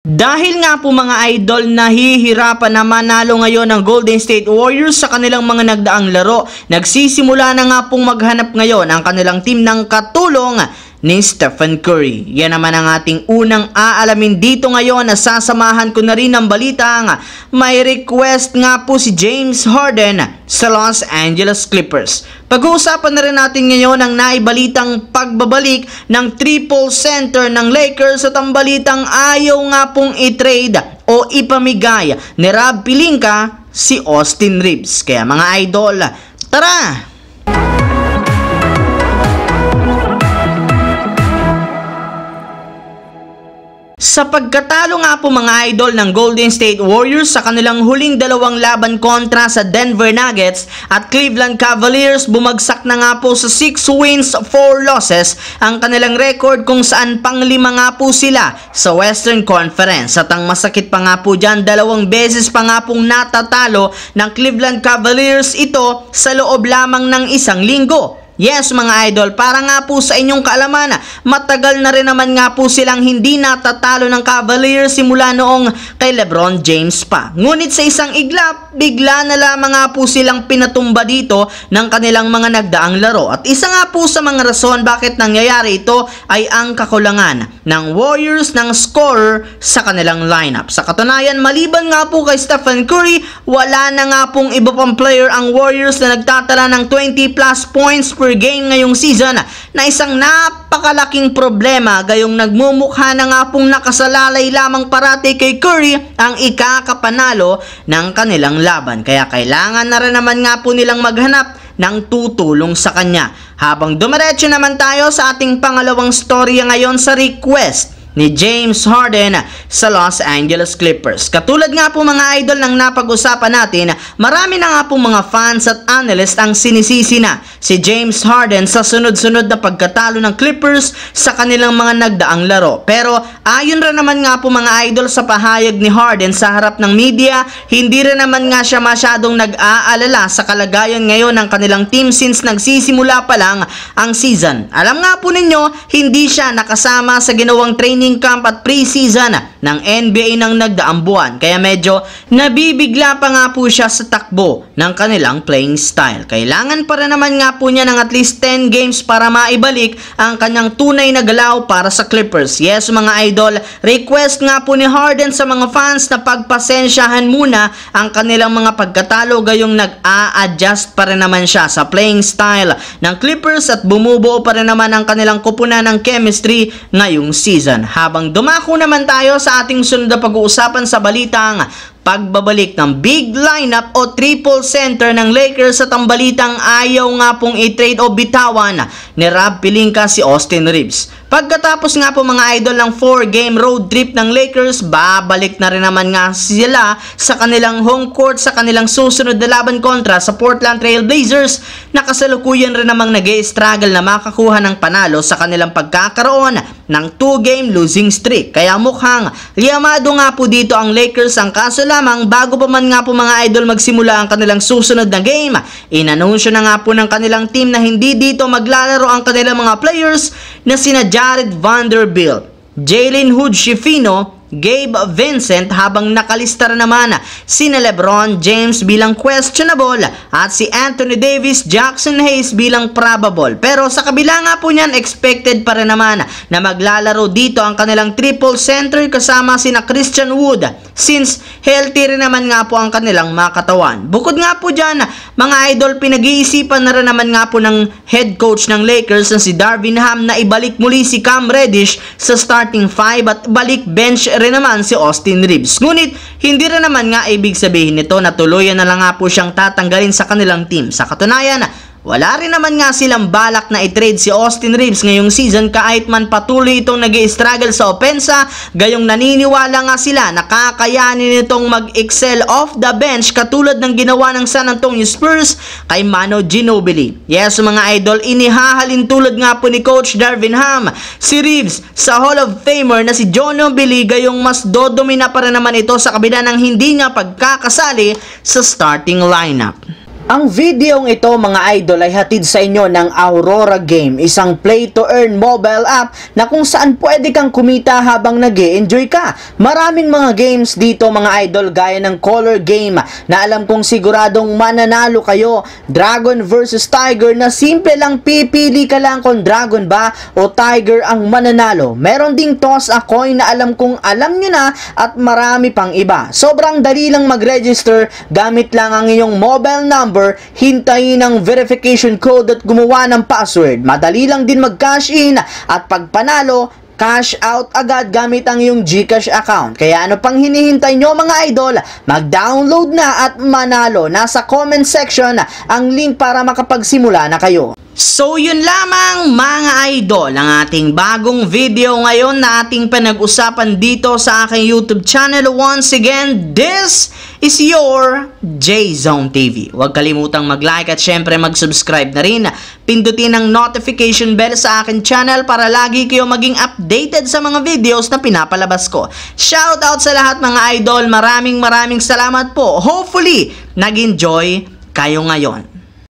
Dahil nga po mga idol, nahihirapan na manalo ngayon ng Golden State Warriors sa kanilang mga nagdaang laro. Nagsisimula na nga pong maghanap ngayon ang kanilang team ng katulong ni Stephen Curry. Yan naman ang ating unang aalamin dito ngayon. Nasasamahan ko na rin ang balita nga may request nga po si James Harden sa Los Angeles Clippers. Pag-uusapan na rin natin ngayon ang naibalitang pagbabalik ng triple center ng Lakers at ang balitang ayaw nga pong i-trade o ipamigay ni Rob Pelinka si Austin Reeves. Kaya mga idol, tara! Sa pagkatalo nga po mga idol ng Golden State Warriors sa kanilang huling dalawang laban kontra sa Denver Nuggets at Cleveland Cavaliers, bumagsak na nga po sa 6 wins, 4 losses ang kanilang record kung saan pang-5 nga po sila sa Western Conference. At ang masakit pa nga po dyan, 2 beses pa nga pong natatalo ng Cleveland Cavaliers ito sa loob lamang ng 1 linggo. Yes mga idol, para nga po sa inyong kaalaman, matagal na rin naman nga po silang hindi natatalo ng Cavaliers simula noong kay LeBron James pa. Ngunit sa isang iglap, bigla na lamang nga po silang pinatumba dito ng kanilang mga nagdaang laro. At isa nga po sa mga rason bakit nangyayari ito ay ang kakulangan ng Warriors ng scorer sa kanilang lineup. Sa katunayan, maliban nga po kay Stephen Curry, wala na nga pong iba pang player ang Warriors na nagtatala ng 20 plus points per game ngayong season, na isang napakalaking problema gayong nagmumukha na nga pong nakasalalay lamang parati kay Curry ang ikakapanalo ng kanilang laban. Kaya kailangan na rin naman nga po nilang maghanap ng tutulong sa kanya. Habang dumiretso naman tayo sa ating pangalawang storya ngayon sa request ni James Harden sa Los Angeles Clippers. Katulad nga po mga idol ng napag-usapan natin, marami na nga po mga fans at analyst ang sinisisi na si James Harden sa sunod-sunod na pagkatalo ng Clippers sa kanilang mga nagdaang laro. Pero ayon rin naman nga po mga idol sa pahayag ni Harden sa harap ng media, hindi rin naman nga siya masyadong nag-aalala sa kalagayan ngayon ng kanilang team since nagsisimula pa lang ang season. Alam nga po ninyo, hindi siya nakasama sa ginawang training camp at preseason ng NBA ng nagdaang buwan. Kaya medyo nabibigla pa nga po siya sa takbo ng kanilang playing style. Kailangan pa rin naman nga po niya ng at least 10 games para maibalik ang kanyang tunay na galaw para sa Clippers. Yes mga idol, request nga po ni Harden sa mga fans na pagpasensyahan muna ang kanilang mga pagkatalo gayong nag-a-adjust pa rin naman siya sa playing style ng Clippers at bumubuo pa rin naman ang kanilang kupunan ng chemistry ngayong season. Habang dumako naman tayo sa ating sunod na pag-uusapan sa balitang pagbabalik ng big lineup o triple center ng Lakers at ang balitang ayaw nga pong i-trade o bitawan ni Rob Pelinka si Austin Reeves. Pagkatapos nga po mga idol ng 4-game road trip ng Lakers, babalik na rin naman nga sila sa kanilang home court sa kanilang susunod na laban kontra sa Portland Trail Blazers na kasalukuyan rin namang nag-i-struggle na makakuha ng panalo sa kanilang pagkakaroon ng 2-game losing streak. Kaya mukhang liyamado nga po dito ang Lakers. Ang kaso lamang, bago pa man nga po mga idol magsimula ang kanilang susunod na game, inanunsyo na nga po ng kanilang team na hindi dito maglalaro ang kanilang mga players na sina Jared Vanderbilt, Jalen Hood-Schifino, Gabe Vincent, habang nakalista rin naman sina LeBron James bilang questionable at si Anthony Davis, Jackson Hayes bilang probable. Pero sa kabila nga po niyan, expected pa rin naman na maglalaro dito ang kanilang triple center kasama sina Christian Wood since healthy rin naman nga po ang kanilang mga katawan. Bukod nga po dyan mga idol, pinag-iisipan na rin naman nga po ng head coach ng Lakers na si Darvin Ham na ibalik muli si Cam Reddish sa starting 5 at balik bench rin naman si Austin Reeves. Ngunit hindi rin naman nga ibig sabihin nito na tuluyan na lang nga po siyang tatanggalin sa kanilang team. Sa katunayan, wala rin naman nga silang balak na i-trade si Austin Reeves ngayong season kahit man patuloy itong nag-i-struggle sa opensa, gayong naniniwala nga sila na kakayanin nitong mag-excel off the bench katulad ng ginawa ng San Antonio Spurs kay Manu Ginobili. Yes mga idol, inihahalin tulad nga po ni Coach Darvin Ham si Reeves sa Hall of Famer na si Ginobili, gayong mas dodomina pa rin naman ito sa kabila ng hindi niya pagkakasali sa starting lineup. Ang videong ito mga idol ay hatid sa inyo ng Aurora Game, isang play-to-earn mobile app na kung saan pwede kang kumita habang nag-e-enjoy ka. Maraming mga games dito mga idol gaya ng Color Game na alam kong siguradong mananalo kayo. Dragon versus Tiger na simple lang, pipili ka lang kung Dragon ba o Tiger ang mananalo. Meron ding Toss a Coin na alam kong alam nyo na at marami pang iba. Sobrang dali lang mag-register, gamit lang ang iyong mobile number, hintayin ang verification code at gumawa ng password. Madali lang din mag-cash in at pag panalo, cash out agad gamit ang iyong GCash account. Kaya ano pang hinihintay nyo mga idol? Mag-download na at manalo. Nasa comment section ang link para makapagsimula na kayo. So yun lamang mga idol ang ating bagong video ngayon na ating pinag-usapan dito sa aking YouTube channel. Once again, this is your J-Zone TV. Huwag kalimutang mag-like at syempre mag-subscribe na rin. Pindutin ang notification bell sa aking channel para lagi kayo maging updated sa mga videos na pinapalabas ko. Shoutout sa lahat mga idol. Maraming salamat po. Hopefully, nag-enjoy kayo ngayon.